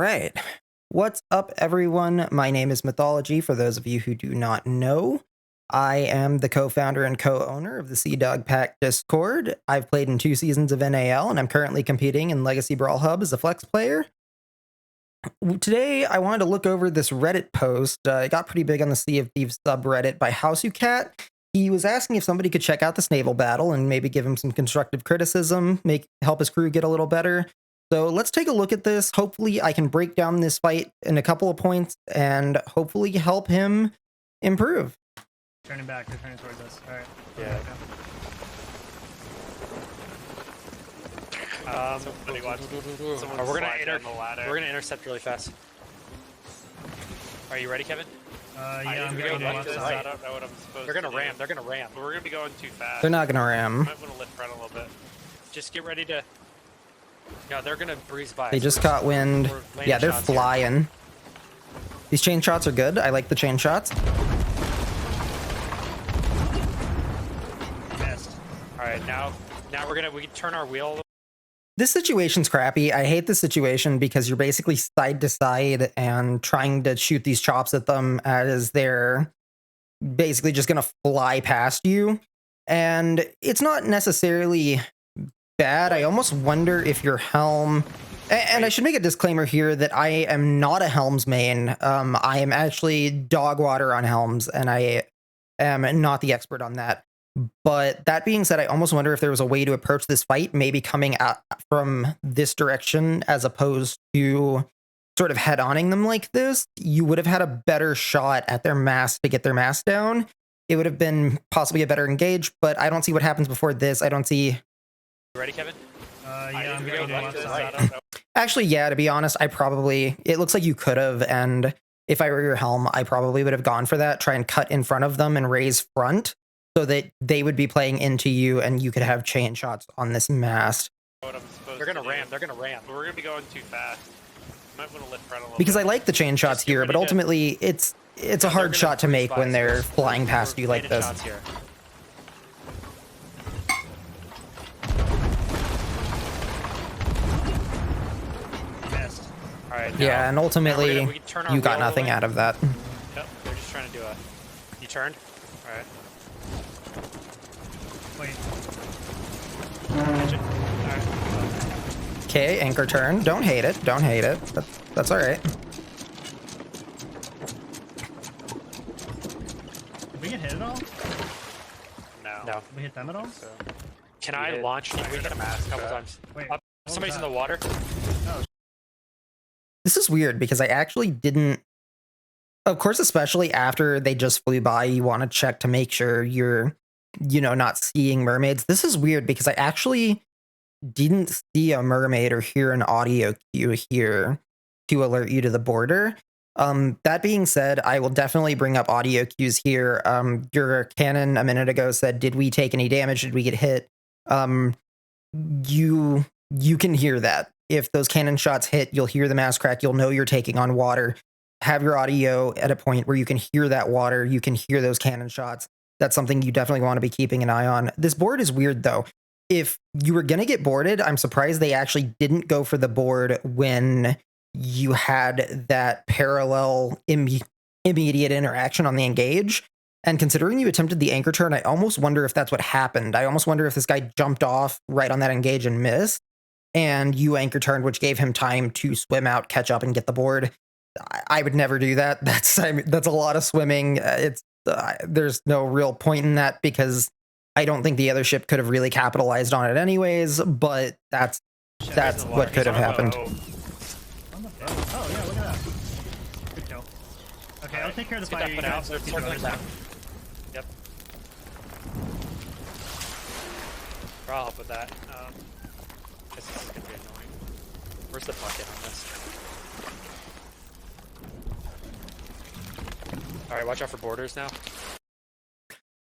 right. What's up, everyone? My name is Mythology, for those of you who do not know. I am the co-founder and co-owner of the Sea Dog Pack Discord. I've played in 2 seasons of NAL, and I'm currently competing in Legacy Brawl Hub as a flex player. Today, I wanted to look over this Reddit post. It got pretty big on the Sea of Thieves subreddit by HouseUCat. He was asking if somebody could check out this naval battle and maybe give him some constructive criticism, help his crew get a little better. So let's take a look at this. Hopefully I can break down this fight in a couple of points and hopefully help him improve. Turning back, they're turning towards us. Alright. Yeah. We're gonna intercept really fast. Are you ready, Kevin? Yeah, I'm going going left to side. I don't know what I'm supposed They're gonna to ram. do. They're gonna ram. But we're gonna be going too fast. They're not gonna ram. I might want to lift front a little bit. Just get ready to. Yeah, they're gonna breeze by. They just caught wind. Yeah, they're flying. These chain shots are good. I like the chain shots. missed. All right, now we can turn our wheel. This situation's crappy. I hate this situation because you're basically side to side and trying to shoot these chops at them as they're basically just going to fly past you. And it's not necessarily bad. I almost wonder if your helm... And I should make a disclaimer here that I am not a helms main. I am actually dog water on helms, and I am not the expert on that. But that being said, I almost wonder if there was a way to approach this fight, maybe coming out from this direction as opposed to sort of head-oning them like this. You would have had a better shot at their mast to get their mast down. It would have been possibly a better engage, but I don't see what happens before this. I don't see... You ready, Kevin? Yeah, I'm going left side. Actually, yeah, to be honest, it looks like you could have, and if I were your helm, I probably would have gone for that, try and cut in front of them and raise front, so that they would be playing into you and you could have chain shots on this mast. They're gonna ram. They're gonna ram. But we're gonna be going too fast. Might want to lift front a little Because bit. I like the chain shots here, but ultimately it's a hard shot to make when they're flying past you like this. Missed. All right. Yeah, and ultimately we can turn our you got wheel nothing away. out of that. Yep. They're just trying to do a. You turned. All right. Wait. Catch it. All right. Okay, anchor turn. Don't hate it. Don't hate it. That's all right. Did we get hit at all? Did No. we hit them at all? So, Can I launch? We hit a mask a couple times. Wait. Up. what Somebody's was in the water. This is weird because I actually didn't... Of course, especially after they just flew by, you want to check to make sure you're, not seeing mermaids. This is weird because I actually didn't see a mermaid or hear an audio cue here to alert you to the border. That being said, I will definitely bring up audio cues here. Your cannon a minute ago said, did we take any damage? Did we get hit? You can hear that. If those cannon shots hit, you'll hear the mast crack. You'll know you're taking on water. Have your audio at a point where you can hear that water. You can hear those cannon shots. That's something you definitely want to be keeping an eye on. This board is weird, though. If you were going to get boarded, I'm surprised they actually didn't go for the board when you had that parallel immediate interaction on the engage. And considering you attempted the anchor turn, I almost wonder if that's what happened. I almost wonder if this guy jumped off right on that engage and missed, and you anchor turned, which gave him time to swim out, catch up, and get the board. I would never do that. That's a lot of swimming. There's no real point in that because I don't think the other ship could have really capitalized on it anyways, but that's what could have happened. On the boat. Oh, yeah, look at that. Good kill. Okay, I'll take care of the fire. Get that put out. They're circling back. Yep. I'll help with that. This is gonna be annoying. Where's the bucket on this? All right, watch out for borders now.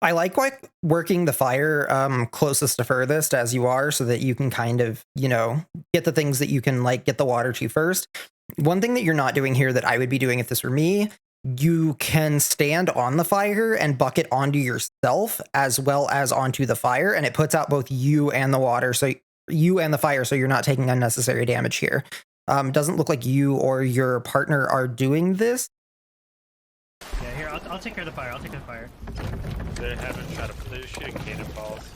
I like working the fire closest to furthest as you are so that you can kind of, get the things that you can get the water to first. One thing that you're not doing here that I would be doing if this were me, you can stand on the fire and bucket onto yourself as well as onto the fire, and it puts out both you and the water, so you and the fire, so you're not taking unnecessary damage here. Doesn't look like you or your partner are doing this. Yeah, here, I'll take care of the fire. I'll take care of the fire. They haven't shot up. They're shooting cannonballs.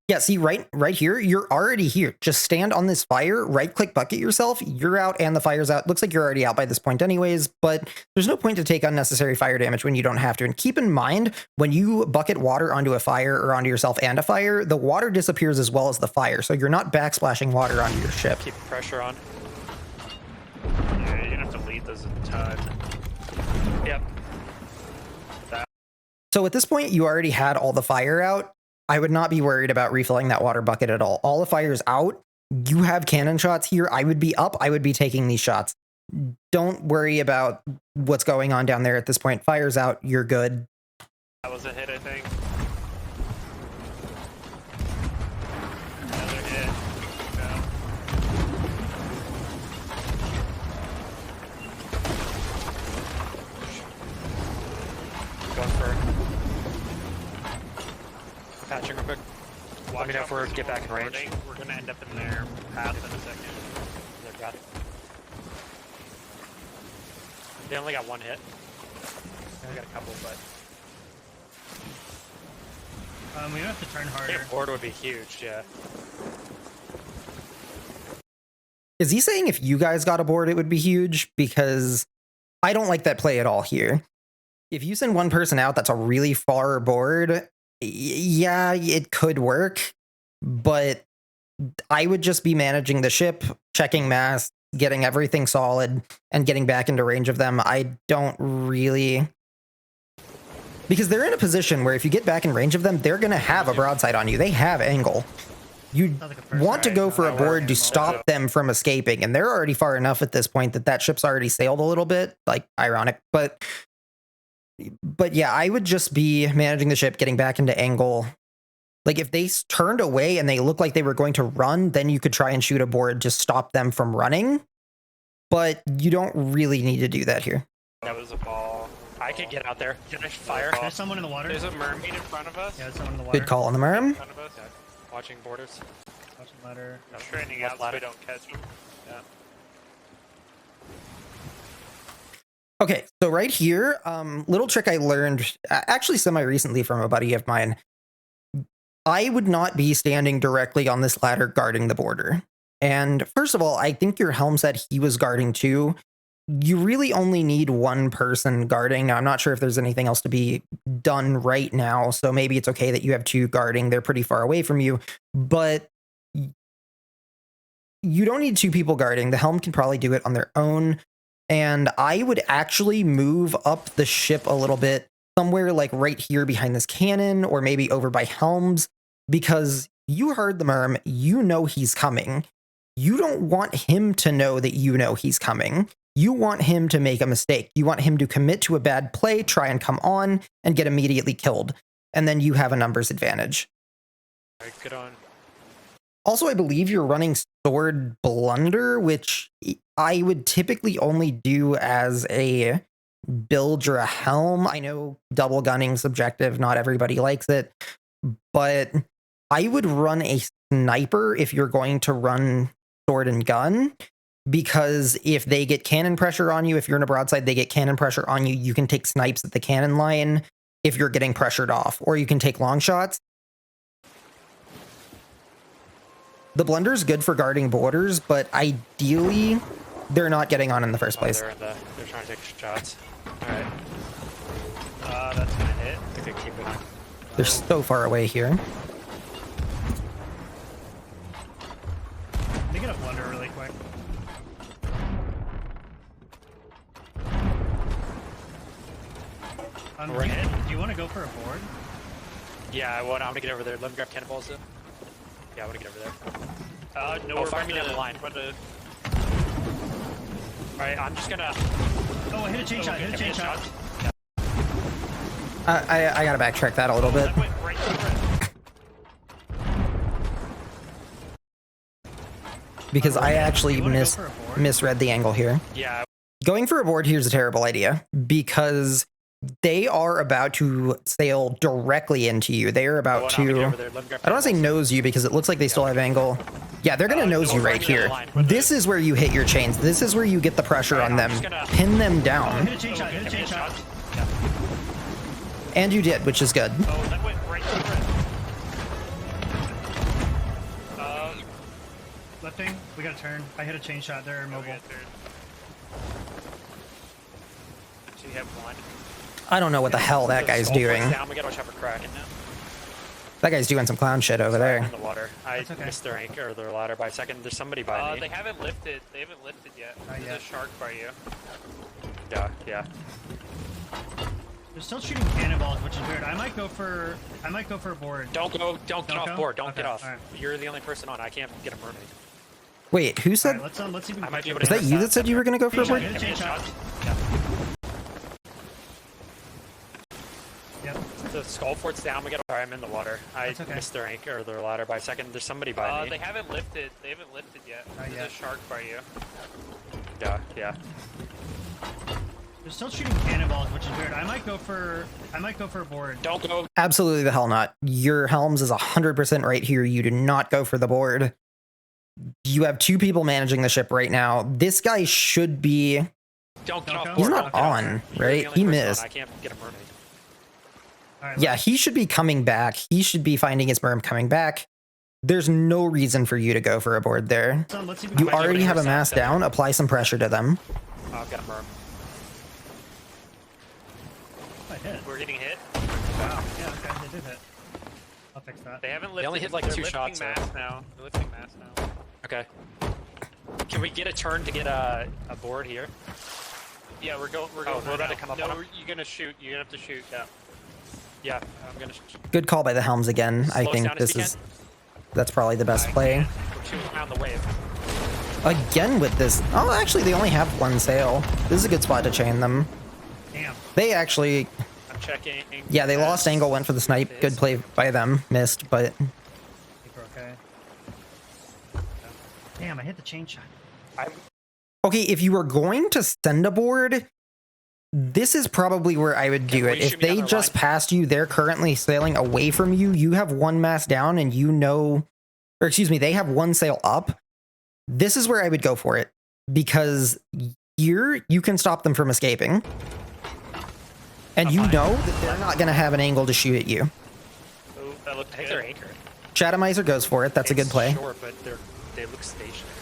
Yeah, see, right here, you're already here. Just stand on this fire, right-click bucket yourself, you're out and the fire's out. Looks like you're already out by this point anyways, but there's no point to take unnecessary fire damage when you don't have to. And keep in mind, when you bucket water onto a fire or onto yourself and a fire, the water disappears as well as the fire, so you're not backsplashing water onto your ship. Keep pressure on. Yeah, you're gonna have to lead those a ton. Yep. So at this point, you already had all the fire out. I would not be worried about refilling that water bucket at all. All the fire's out. You have cannon shots here. I would be up. I would be taking these shots. Don't worry about what's going on down there at this point. Fire's out. You're good. That was a hit, I think. Another hit. Going for patching real quick. Let me know if we're get back in range. We're gonna end up in their path in a second. They're bad. They only got one hit. They only got a couple, but We have to turn I harder. think a board would be huge. Yeah. Is he saying if you guys got aboard, it would be huge? Because I don't like that play at all here. If you send one person out that's a really far board, yeah, it could work, but I would just be managing the ship, checking mass, getting everything solid, and getting back into range of them. I don't really... Because they're in a position where if you get back in range of them, they're going to have a broadside on you. They have angle. You Sounds like a first want to try. go for a No, board to we're- stop them from escaping, and they're already far enough at this point that that ship's already sailed a little bit. Like, ironic, but yeah, I would just be managing the ship, getting back into angle. Like, if they turned away and they looked like they were going to run, then you could try and shoot a board to stop them from running. But you don't really need to do that here. That was a ball. I could get out there. Can I fire? There's someone in the water. There's a mermaid in front of us. Yeah, there's someone in the water. Good call on the In merm. front of us. Yeah. Watching borders. Watching ladder. I'm straining Left out so we ladder. don't catch him. Yeah. Okay, so right here, little trick I learned actually semi-recently from a buddy of mine. I would not be standing directly on this ladder guarding the border. And first of all, I think your helm said he was guarding too. You really only need one person guarding. Now, I'm not sure if there's anything else to be done right now, so maybe it's okay that you have two guarding. They're pretty far away from you, but you don't need two people guarding. The helm can probably do it on their own. And I would actually move up the ship a little bit, somewhere like right here behind this cannon, or maybe over by helms, because you heard the merm, you know he's coming. You don't want him to know that you know he's coming. You want him to make a mistake. You want him to commit to a bad play, try and come on, and get immediately killed. And then you have a numbers advantage. All right, good on. Also, I believe you're running Sword Blunder, which I would typically only do as a bilge or a helm. I know double gunning subjective, not everybody likes it, but I would run a sniper if you're going to run sword and gun, because if they get cannon pressure on you, if you're in a broadside, they get cannon pressure on you, you can take snipes at the cannon line if you're getting pressured off, or you can take long shots. The blunder is good for guarding borders, but ideally, they're not getting on in the first place. They're trying to take shots. All right. That's gonna hit. I think they keep it on. They're so far away here. Let me get a blunder really quick. We're hit. Do you want to go for a board? Yeah, I want to get over there. Let me grab cannonballs then. Yeah, I want to get over there. No, Oh, we're fire about me down to- the line. we're about to- Alright, I'm just gonna... Oh, I hit a chain shot. Hit a chain shot. I gotta backtrack that a little bit. That went right through it. Because I actually You wanna go for a board? misread the angle here. Yeah, Going for a board here is a terrible idea, because They are about to sail directly into you. They are about to, I don't want to say nose you because it looks like they still have angle. Yeah, they're going to nose you right here. This is where you hit your chains. This is where you get the pressure on them. Pin them down. Hit a chain shot, hit a chain shot. And you did, which is good. Oh, that went right to the red. Lifting, we got a turn. I hit a chain shot, they're mobile. So you have one. I don't know what the hell that guy's doing. Down. We gotta watch out for Kraken now. That guy's doing some clown shit over there. In the water. I okay. missed their anchor or their ladder by a second. There's somebody by me. They haven't lifted. They haven't lifted yet. There's a shark by you. Yeah, yeah. They're still shooting cannonballs, which is weird. I might go for a board. Don't get off board. Don't get off. All right. You're the only person on. I can't get a mermaid. Wait, who said? All right, let's see if we I can might be able Was to that you that said you were going to go for a board? Hit a chain shot. Yep. The skull fort's down. We got. Sorry, I'm in the water. I okay. missed their anchor or their ladder by a second. There's somebody by me. They haven't lifted. They haven't lifted yet. There's a shark by you. Yeah, yeah. They're still shooting cannonballs, which is weird. I might go for a board. Don't go. Absolutely the hell not. Your Helms is 100% right here. You do not go for the board. You have two people managing the ship right now. This guy should be... Don't get off board. He's not on, right? He missed. I can't get a mermaid. Right, Yeah, he should be coming back. He should be finding his merm coming back. There's no reason for you to go for a board there. let's see if we You can already have a mass down. Apply some pressure to them. Oh, I've got a merm. I hit. We're getting hit. Wow. Yeah, okay, they did hit. I'll fix that. They haven't lifted. only hit, like, They're 2 lifting shots, though. mass now. They're lifting mass now. Okay. Can we get a turn to get a board here? Yeah, we're going. we're right about to now. come up No, on 'em. you're gonna shoot. You're gonna have to shoot. Yeah. Yeah, I'm gonna. Good call by the Helms again. I Slow us think down as this we is... That's probably the best play. We're shooting around the wave. Again with this... Oh, actually, they only have one sail. This is a good spot to chain them. Damn. They actually... I'm checking. Yeah, they lost angle, went for the snipe. Good play by them. Missed, but... I think we're okay. Damn, I hit the chain shot. Okay, if you were going to send a board, this is probably where I would do will it. you If shoot me down they their just line? passed you, they're currently sailing away from you. You have one mast down and you know... Or excuse me, they have one sail up. This is where I would go for it. Because here, you can stop them from escaping. And you know that they're not going to have an angle to shoot at you. Oh, that looked I think good. they're anchored. Shadowmizer goes for it. That's a good play. Short, but they look stationary.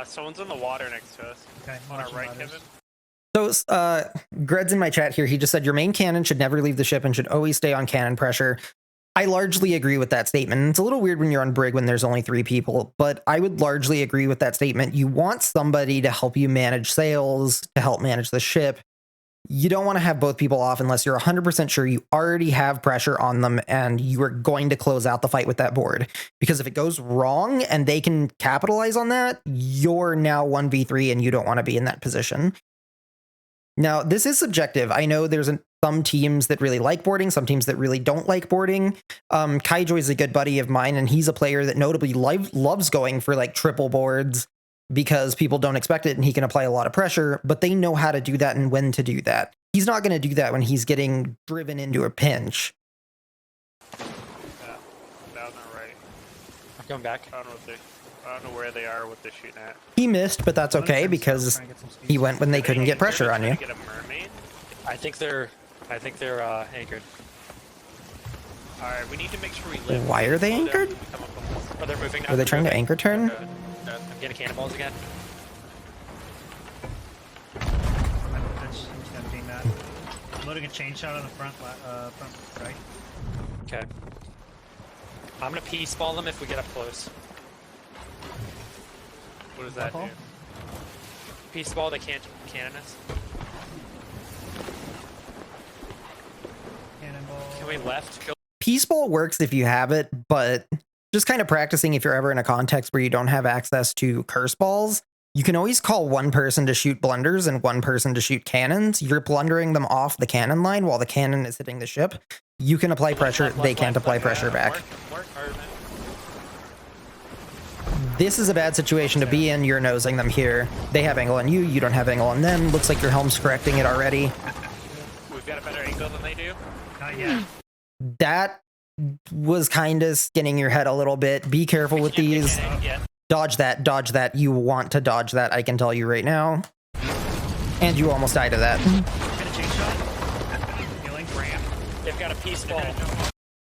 Someone's in the water next to us. Okay, On our watching right, ladders. Kevin. So, Gred's in my chat here. He just said, your main cannon should never leave the ship and should always stay on cannon pressure. I largely agree with that statement. It's a little weird when you're on Brig when there's only 3 people, but I would largely agree with that statement. You want somebody to help you manage sails, to help manage the ship. You don't want to have both people off unless you're 100% sure you already have pressure on them and you are going to close out the fight with that board. Because if it goes wrong and they can capitalize on that, you're now 1v3 and you don't want to be in that position. Now, this is subjective. I know there's some teams that really like boarding, some teams that really don't like boarding. Kaijoy is a good buddy of mine, and he's a player that notably loves going for like triple boards because people don't expect it and he can apply a lot of pressure, but they know how to do that and when to do that. He's not going to do that when he's getting driven into a pinch. Yeah, down the right. I'm coming back. I don't know where they are, what they're shooting at. He missed, but that's okay because he went when they couldn't get pressure on you. Get a mermaid. I think they're anchored. All right, we need to make sure we live. Why are they anchored? Oh, they're moving now. Are they trying to anchor turn? I'm getting cannonballs again. I'm just emptying that. Loading a chain shot on the front right. Okay. I'm gonna peace ball them if we get up close. What does that do? Level? Peace ball, they can't cannon us. Cannonball. Can we left? Kill Peace ball works if you have it, but just kind of practicing if you're ever in a context where you don't have access to curse balls, you can always call one person to shoot blunders and one person to shoot cannons. You're blundering them off the cannon line while the cannon is hitting the ship. You can apply pressure, they can't apply pressure back. Mark, This is a bad situation to be in. You're nosing them here. They have angle on you. You don't have angle on them. Looks like your helm's correcting it already. We've got a better angle than they do. Not yet. That was kind of skinning your head a little bit. Be careful with these. Dodge that. Dodge that. You want to dodge that. I can tell you right now. And you almost died of that. Got a chain shot. Healing. Ramp. They've got a piece ball.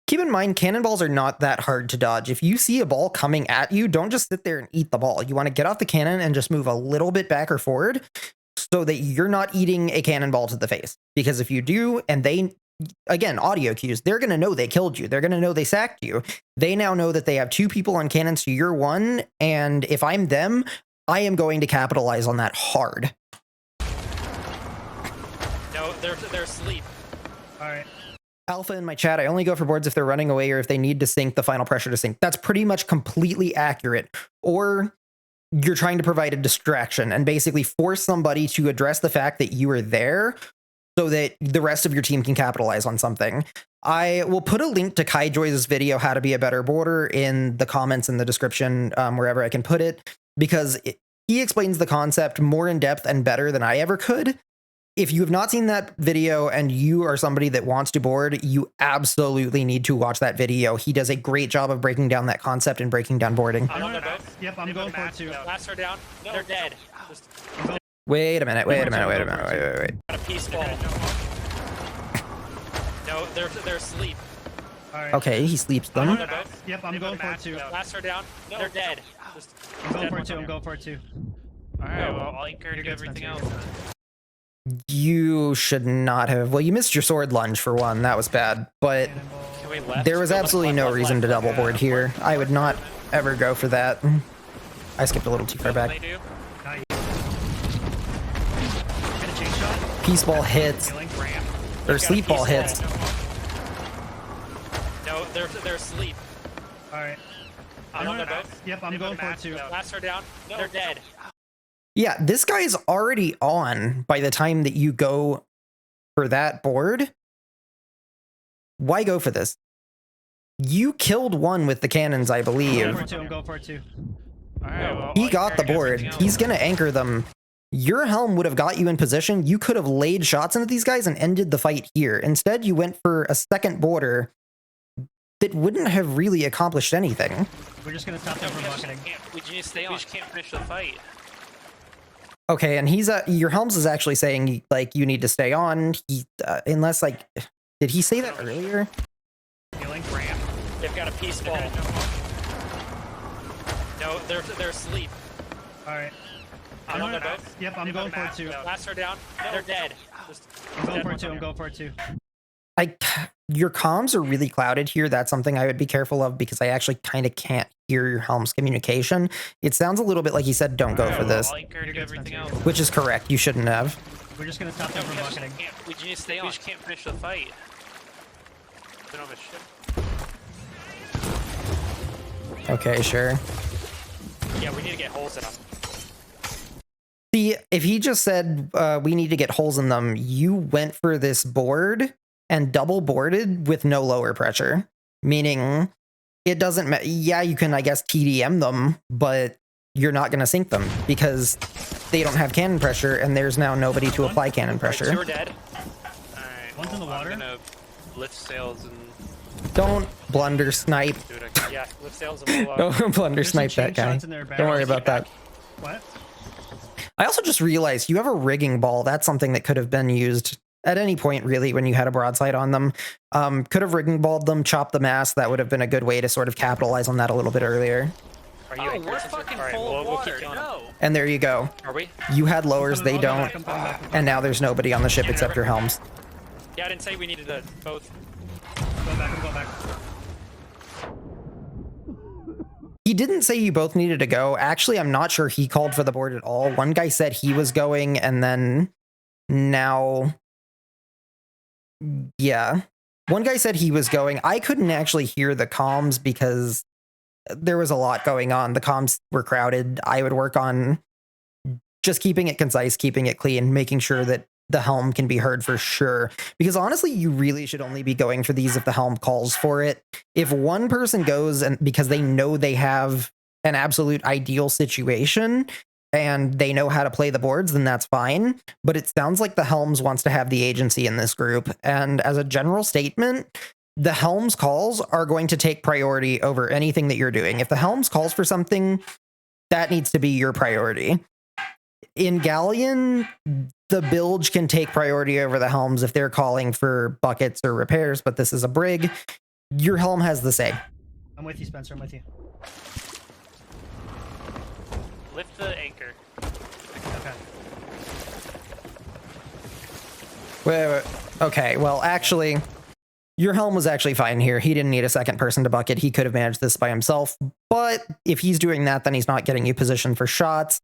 Keep in mind, cannonballs are not that hard to dodge. If you see a ball coming at you, don't just sit there and eat the ball. You want to get off the cannon and just move a little bit back or forward so that you're not eating a cannonball to the face. Because if you do, and they, again, audio cues, they're going to know they killed you. They're going to know they sacked you. They now know that they have two people on cannons to your one. And if I'm them, I am going to capitalize on that hard. No, they're asleep. All right. Alpha in my chat, I only go for boards if they're running away or if they need to sink the final pressure to sink. That's pretty much completely accurate. Or you're trying to provide a distraction and basically force somebody to address the fact that you are there so that the rest of your team can capitalize on something. I will put a link to Kaijoy's video, How to Be a Better Boarder, in the comments in the description, wherever I can put it, because he explains the concept more in depth and better than I ever could. If you have not seen that video and you are somebody that wants to board, you absolutely need to watch that video. He does a great job of breaking down that concept and breaking down boarding. Yep, I'm going for it too. Last are down. No, they're dead. Wait a minute, wait a minute, wait a minute, wait. Got a piece ball. No, they're asleep. All right. Okay, he sleeps them. Yep, I'm going for it too. Last are down. They're dead. I'm going for it too. I'm going for it too. All right, well, I'll anchor to everything else. You should not have. Well, you missed your sword lunge for one. That was bad. But Can we left? there was absolutely no reason to double board here. I would not ever go for that. I skipped a little too far back. Got a chain shot. Peace ball hits. Healing. Ramp. Or sleep ball hits. No, they're asleep. All right. Yep, I'm going for it too. Last are down. They're dead. Yeah, this guy's already on by the time that you go for that board. Why go for this? You killed one with the cannons, I believe. I'm going for it too. All right, well, He I'll got the anchor board. everything else. He's going to anchor them. Your helm would have got you in position. You could have laid shots into these guys and ended the fight here. Instead, you went for a second border that wouldn't have really accomplished anything. We're just gonna stop them from bucketing. We just stay on. We just can't finish the fight. Okay, and he's your helms is actually saying like you need to stay on. He unless like did he say that earlier? Healing. Ramp. They've got a piece ball. No, they're asleep. All right. Yep, I'm going for it too. Last are down. They're dead. I'm going for it too. I'm going for it too. Your comms are really clouded here. That's something I would be careful of because I actually kind of can't hear your helm's communication. It sounds a little bit like he said, don't go for this, I'll anchor to everything else. which is correct. You shouldn't have. We're just gonna stop them from bucketing. We just stay on. We just can't finish the fight. We don't have a ship. Okay, sure. Yeah, we need to get holes in them. See, if he just said we need to get holes in them, you went for this board and double boarded with no lower pressure, meaning it doesn't matter. Yeah, you can, I guess, TDM them, but you're not going to sink them because they don't have cannon pressure and there's now nobody to apply cannon pressure. Two are dead. Alright. One's in the water. I'm gonna lift sails and Don't blunder snipe. do it again. Yeah, lift sails and blow up. Don't blunder There's some snipe that chain guy. shots in their Don't worry barrels. about that. What? I also just realized you have a rigging ball. That's something that could have been used at any point, really, when you had a broadside on them. Could have rigging balled them, chopped the mast. That would have been a good way to sort of capitalize on that a little bit earlier. Are you anchored? we're fucking Alright, full of we'll keep water. going. No. And there you go. Are we? You had lowers, they don't. I'm coming back. And now there's nobody on the ship except your helms. Yeah, I didn't say we needed to both. Go back. I'm going back. He didn't say you both needed to go. Actually, I'm not sure he called for the board at all. One guy said he was going, and then now... Yeah. One guy said he was going. I couldn't actually hear the comms because there was a lot going on. The comms were crowded. I would work on just keeping it concise, keeping it clean, making sure that the helm can be heard for sure. Because honestly, you really should only be going for these if the helm calls for it. If one person goes and because they know they have an absolute ideal situation and they know how to play the boards, then that's fine. But it sounds like the Helms wants to have the agency in this group. And as a general statement, the Helms calls are going to take priority over anything that you're doing. If the Helms calls for something, that needs to be your priority. In Galleon, the bilge can take priority over the Helms if they're calling for buckets or repairs, but this is a brig. Your Helm has the say. I'm with you, Spencer. I'm with you. Lift the anchor. Okay. Wait. Okay, well, actually, your Helm was actually fine here. He didn't need a second person to bucket. He could have managed this by himself, but if he's doing that, then he's not getting you positioned for shots.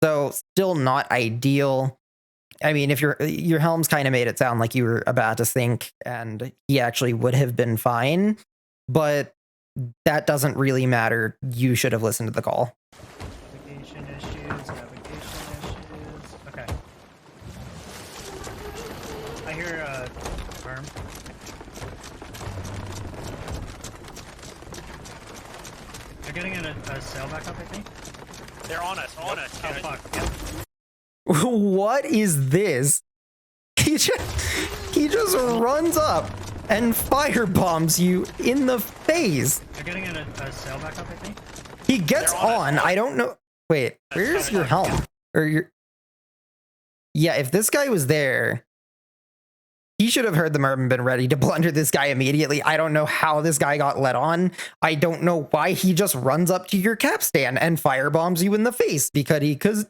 So still not ideal. I mean, if your Helm's kind of made it sound like you were about to sink, and he actually would have been fine, but that doesn't really matter. You should have listened to the call. Navigation issues. Okay. I hear worm. They're getting a sail back up, I think. They're on us. On us. Oh fuck. Yep. What is this? He just runs up and firebombs you in the face. They're getting a sail back up, I think. He gets on. I don't know. Wait, where's your Helm? Or your? Yeah, if this guy was there, he should have heard the merman, been ready to blunder this guy immediately. I don't know how this guy got let on. I don't know why he just runs up to your capstan and firebombs you in the face because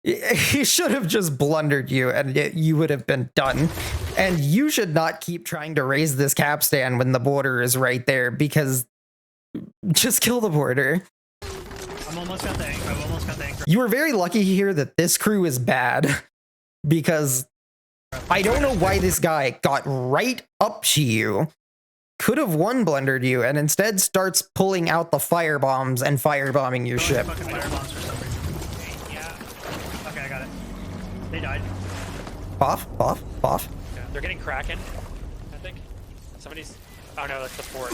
he should have just blundered you and you would have been done. And you should not keep trying to raise this capstan when the border is right there, because just kill the border. I've almost got the anchor. You were very lucky here that this crew is bad, because I don't know why this guy got right up to you, could have one blundered you, and instead starts pulling out the firebombs and firebombing your ship. Fucking firebombs for some reason. Yeah. Okay, I got it. They died. Off. Yeah, they're getting Kraken, I think. Somebody's... Oh no, that's the fort.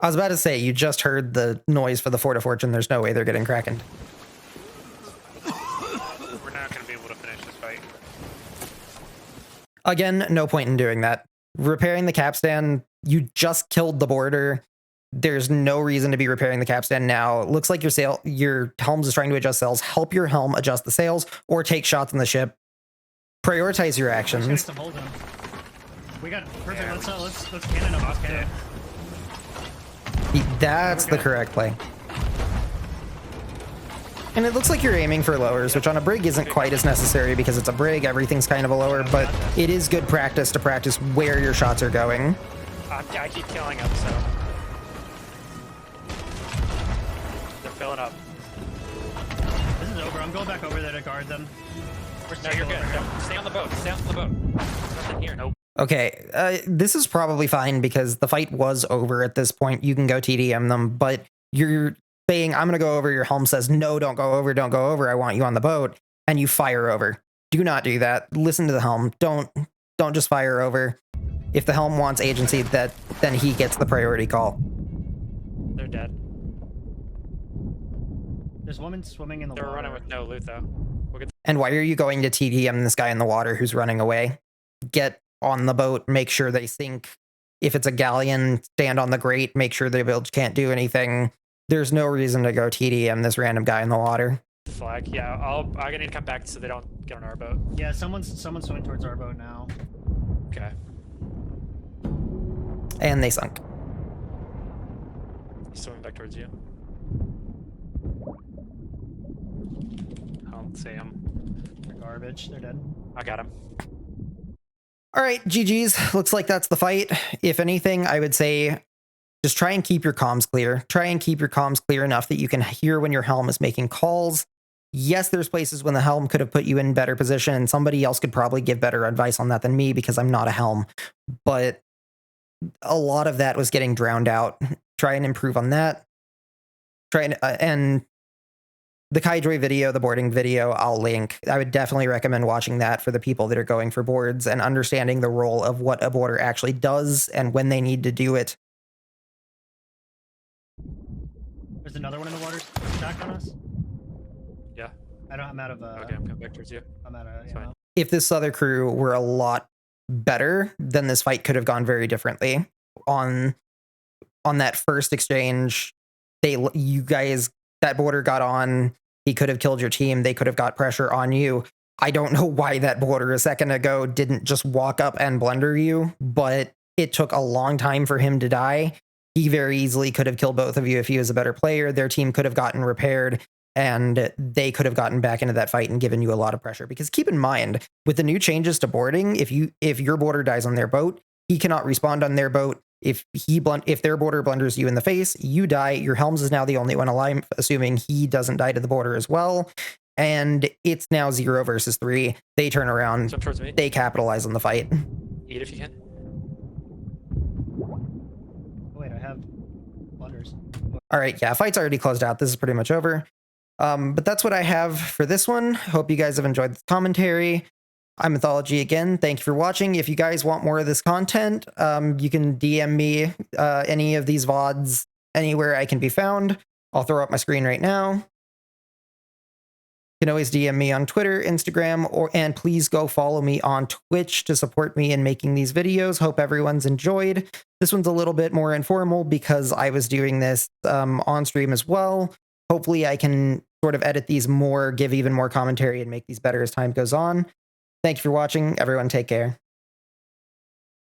I was about to say, you just heard the noise for the Fort of Fortune. There's no way they're getting Kraken. We're not going to be able to finish this fight. Again, no point in doing that. Repairing the capstan, you just killed the border. There's no reason to be repairing the capstan now. Looks like your Helms is trying to adjust sails. Help your Helm adjust the sails or take shots on the ship. Prioritize your actions. We got perfect. Yeah, let's cannon him. Okay. That's the correct play. And it looks like you're aiming for lowers, which on a brig isn't quite as necessary because it's a brig. Everything's kind of a lower, but it is good practice to practice where your shots are going. I keep killing them, so... They're filling up. This is over. I'm going back over there to guard them. No, you're good. No, stay on the boat. Stay on the boat. There's nothing here. Nope. Okay, this is probably fine because the fight was over at this point. You can go TDM them, but you're saying, I'm going to go over. Your Helm says, no, don't go over. I want you on the boat. And you fire over. Do not do that. Listen to the Helm. Don't just fire over. If the Helm wants agency, then he gets the priority call. They're dead. There's women swimming in the water. They're running with no loot, though. We'll get And why are you going to TDM this guy in the water who's running away? Get on the boat, make sure they sink. If it's a galleon, stand on the grate, make sure the bilge can't do anything. There's no reason to go TDM this random guy in the water. the flag. Yeah, I'm gonna need to come back so they don't get on our boat. Yeah, someone's swimming towards our boat now. Okay. And they sunk. He's swimming back towards you. I don't see him. They're garbage. They're dead. I got him. All right, GG's. Looks like that's the fight. If anything, I would say just try and keep your comms clear. Try and keep your comms clear enough that you can hear when your helm is making calls. Yes, there's places when the helm could have put you in better position, and somebody else could probably give better advice on that than me because I'm not a helm. But a lot of that was getting drowned out. Try and improve on that. And the Kaijoy video, the boarding video, I'll link. I would definitely recommend watching that for the people that are going for boards and understanding the role of what a boarder actually does and when they need to do it. There's another one in the water stacked on us. Yeah. I'm out of. Okay, I'm coming back towards you. I'm out of. It's fine. Ammo. If this other crew were a lot better, then this fight could have gone very differently. On that first exchange, you guys, that border got on. He could have killed your team. They could have got pressure on you. I don't know why that border a second ago didn't just walk up and blunder you, but it took a long time for him to die. He very easily could have killed both of you if he was a better player. Their team could have gotten repaired, and they could have gotten back into that fight and given you a lot of pressure. Because keep in mind, with the new changes to boarding, if your border dies on their boat, he cannot respawn on their boat. If their border blunders you in the face, you die. Your Helms is now the only one alive, assuming he doesn't die to the border as well. And it's now 0 versus 3. They turn around. Jump towards me. They capitalize on the fight. Eat if you can. Wait, I have blunders. All right, yeah, fight's already closed out. This is pretty much over. But that's what I have for this one. Hope you guys have enjoyed the commentary. I'm Mythology again. Thank you for watching. If you guys want more of this content, you can DM me any of these VODs anywhere I can be found. I'll throw up my screen right now. You can always DM me on Twitter, Instagram, and please go follow me on Twitch to support me in making these videos. Hope everyone's enjoyed. This one's a little bit more informal because I was doing this on stream as well. Hopefully I can sort of edit these more, give even more commentary, and make these better as time goes on. Thank you for watching. Everyone take care.